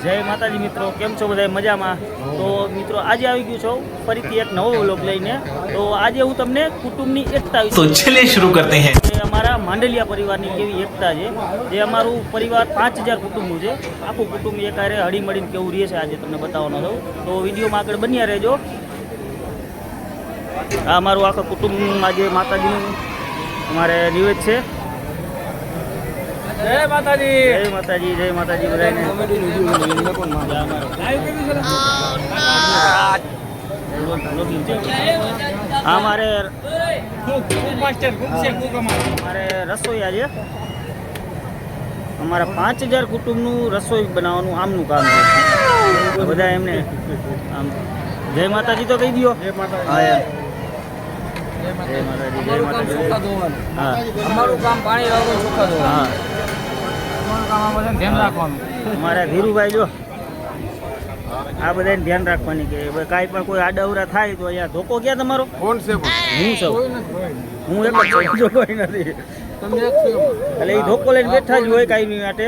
જય માતાજી મિત્રો, કેમ છો બધા મજામાં? તો મિત્રો આજે આવી ગયું છું ફરીથી એક નવો વ્લોગ લઈને. તો આજે હું તમને કુટુંબની એકતા વિશે તો ચલિए शुरू करते हैं. અમારા માંડલિયા પરિવારની કેવી એકતા છે, જે અમારું પરિવાર 5000 કુટુંબનું છે. આખું કુટુંબ એકારે હળીમળીને કેવું રહે છે આજે તમને બતાવવાનો છું. તો વિડીયોમાં આગળ બન્યા રહેજો. આ અમારું આખું કુટુંબ આજે માતાજીનું અમારે નિવેદ છે. જય માતાજી, જય માતાજી, જય માતાજી બધાને. અમારે રસોઈયા છે. અમારા 5000 કુટુંબનું રસોઈ બનાવવાનું આમનું કામ છે. બધા એમને આમ જય માતાજી તો કહી દો. હા જય માતાજી, જય માતાજી. હા અમારું કામ પાણી લાવવાનું ચોખ્ખા ધોવાનું. હા ધ્યાન રાખવાનું. અમારા ધીરુભાઈ જો આ બધાને ધ્યાન રાખવાની કે કાંઈ પણ કોઈ આડાવરા થાય તો અહીંયા ધોકો ક્યાં તમારો? કોણ છે? હું છું, હું એક જ છું, બીજો કોઈ નથી. તમે એક છો. એટલે એ ધોકો લઈને બેઠા જ હોય કાંઈ નહીં માટે.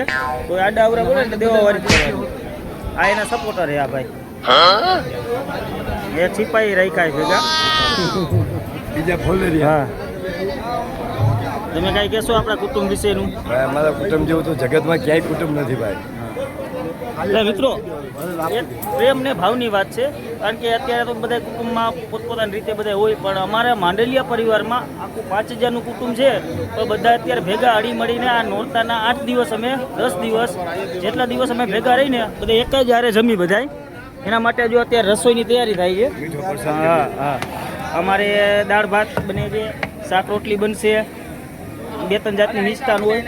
કોઈ આડાવરા બોલે ને દેવા વાળી કરવાની. આ એના સપોર્ટર હે આ ભાઈ. એ સિપાહી રાખ્યા છે ભેગા. બીજા ફોલેરી. હા તમે કાંઈ કહેશો આપણા કુટુંબ વિશેનું? ભાઈ અમારા કુટુંબ જેવું તો જગતમાં ક્યાંય કુટુંબ નથી ભાઈ. એટલે મિત્રો એક પ્રેમ ને ભાવની વાત છે, કારણ કે અત્યારે તો બધા કુટુંબમાં પોતપોતાની રીતે બધા હોય, પણ અમારા માંડલિયા પરિવારમાં આખું 5000નું કુટુંબ છે. તો બધા અત્યારે ભેગા હળી મળીને આ નોરતાના 8 દિવસ અમે 10 દિવસ જેટલા દિવસ અમે ભેગા રહીને બધા એક જ હારે જમી બધાય. એના માટે જો અત્યારે રસોઈની તૈયારી થાય છે. હા હા અમારે દાળ ભાત બને છે, શાક રોટલી બનશે, 2-3 જાતની મિષ્ટાન હોય,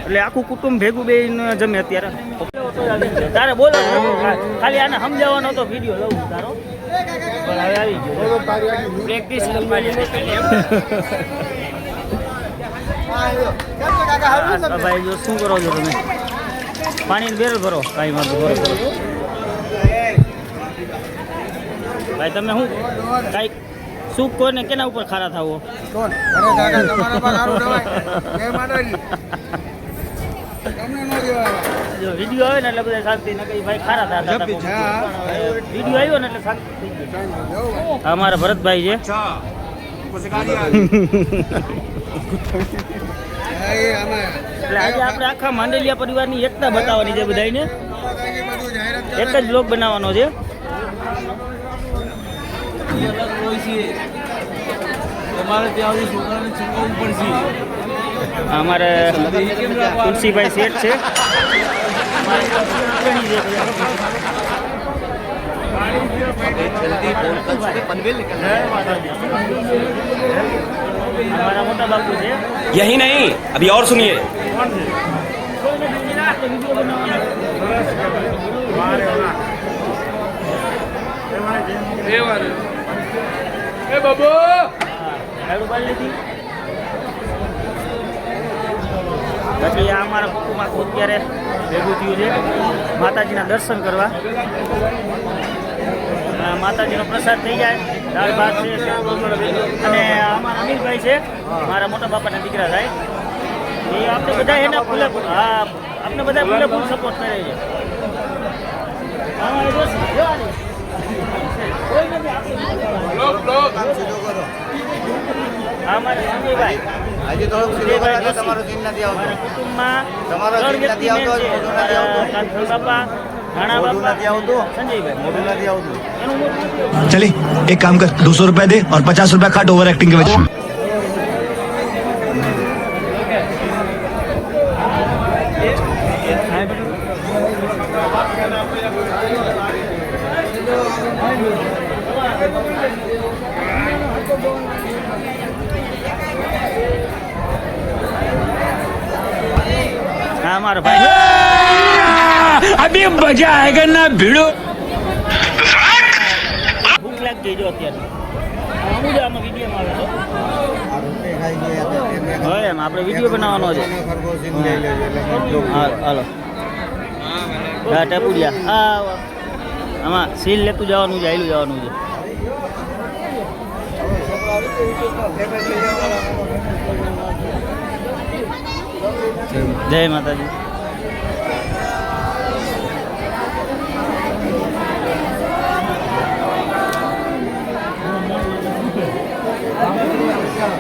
એટલે આખું કુટુંબ ભેગું બેસીને જમે અત્યારે. તારે બોલો, ખાલી આને સમજાવવાનો હતો, વિડીયો લઉં તારો પણ હવે આવી ગયો. પ્રેક્ટિસ ભાઈ જો શું કરો છો તમે? પાણીની બેરલ ભરો, કાંઈ વાંધો ભરો. ભાઈ તમે શું કાંઈક શું કોને કેના ઉપર ખારા થાવો? જો વિડીયો આવે ને એટલે બધા શાંતિ ન કઈ ભાઈ ખારા થતા હતા. વિડીયો આવ્યો ને એટલે શાંતિ થઈ ગઈ. અમારા ભરતભાઈ છે. એટલે આજે આપણે આખા માંડલિયા પરિવારની એકતા બતાવવાની છે બધાને. એક જ બ્લોગ બનાવવાનો છે. અમારે તુલસીભાઈ શેઠ છે. हमारा मोटा बापू है. यही नहीं, अभी और सुनिए. બાબુ બાકી આ અમારા કુટુંબ આખું અત્યારે ભેગું થયું છે માતાજીના દર્શન કરવા. માતાજીનો પ્રસાદ થઈ જાય, દાળ ભાત છે, અને અમારા અનિલભાઈ છે, મારા મોટા બાપાના દીકરા થાય. એ આપણે બધા એને પૂરેપૂર, હા આપણે બધા પૂરેપૂર સપોર્ટ કરે છે. અમારે સંજયભાઈ આજે થોડુંક તમારો સીન નથી આવતો. કુટુંબમાં તમારો 3 સીન વ્યક્તિ નથી આવતો. કાંઠળ બાપા, રાણા બાપા, સંજયભાઈ. મોઢું નથી આવતું. એનું મોટું चलिए एक काम कर 200 रुपए दे और 50 रुपए काट ओवर एक्टिंग के वजह. હા મારા ભાઈ अभी मजा आएगा ना भिड़ो. ભૂખ લાગી જો અત્યારે. હું જ આમાં વિડીયોમાં આવે છે. હવે એમ આપણે વિડીયો બનાવવાનો છે. હાલો હા ટેપુડિયા. હા આમાં સીલ લેતું જવાનું છે, આયલું જવાનું છે. જય માતાજી.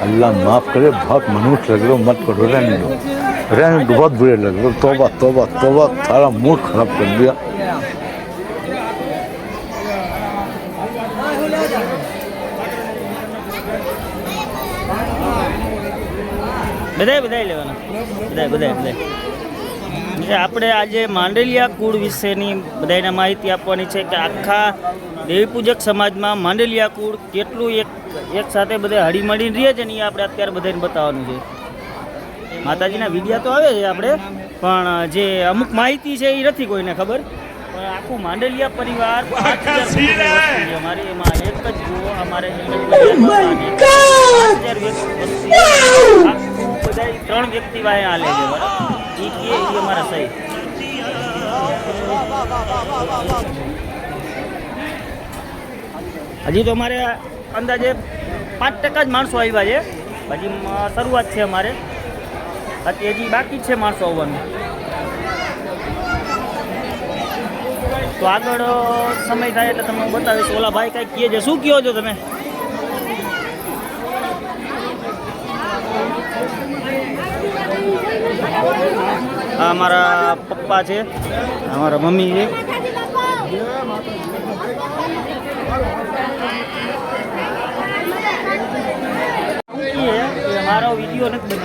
अल्लाह माफ करे, बहुत मनुष्य लग रहे हो, मत करो, रहने दो, बहुत बुरे लग रहे हो। तौबा तौबा तौबा, सारा मूड खराब कर दिया। બધાય લેવાના, બધાય. એટલે આપણે આજે માંડલિયા કુળ વિશેની બધાને માહિતી આપવાની છે કે આખા દેવી પૂજક સમાજમાં માંડલિયા કુળ કેટલું એક સાથે બધા હળીમળીને રહે છે ને એ આપણે અત્યારે બધાને બતાવવાનું છે. માતાજીના વિડીયા તો આવે છે આપણે, પણ જે અમુક માહિતી છે એ નથી કોઈને ખબર. પણ આખું માંડલિયા પરિવાર 5000 છે અમારી, એમાં એક જ જુઓ અમારે 5000 વ્યક્તિ, આખું બધા 3 વ્યક્તિ વાય હાલે છે બરાબર. એ અમારા સહી. હજી તો અમારે અંદાજે 5% જ માણસો આવ્યા છે. હજી શરૂઆત છે અમારે, હજી બાકી જ છે માણસો આવવાનું. તો આગળ સમય થાય એટલે તમને હું બતાવીશ. ઓલા ભાઈ કાંઈક કહે છે, શું કહો છો તમે? આ અમારા પપ્પા છે, અમારા મમ્મી છે. મારો વિડીયો નથી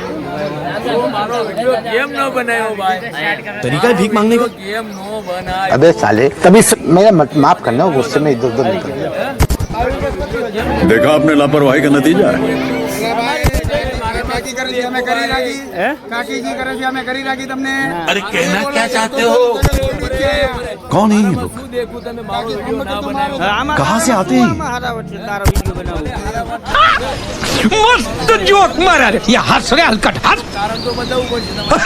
तरीका है भीख मांगने का। કેમ નો બનાય? अबे साले, तभी मेरा माफ करना, गुस्से में इधर उधर निकल गया। देखा आपने लापरवाही का नतीजा है। अरे कहना क्या चाहते हो? कौन है ये लोग? શું દેખું તમે મારો વિડિયો ના બનાવ્યો? कहाँ से आते हैं? તારો વિડીયો બનાવું. मस्त जोक मारा रे, ये हंस रहे हलकट हंस। કારણ તો બતાવવું પડશે તમારે.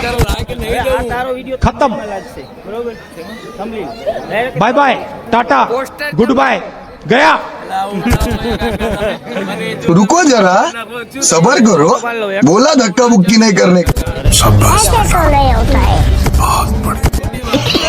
કરો લાઈક નહીં આ દેવું. તારો વિડીયો ખતમ. લાગશે બરોબર. સમજી લો. Bye bye, tata, goodbye, गया। रुको जरा, सबर करो, बोला धक्का मुक्की नहीं करने का। शाबाश, ऐसे तो नहीं होता है। बहुत बढ़िया।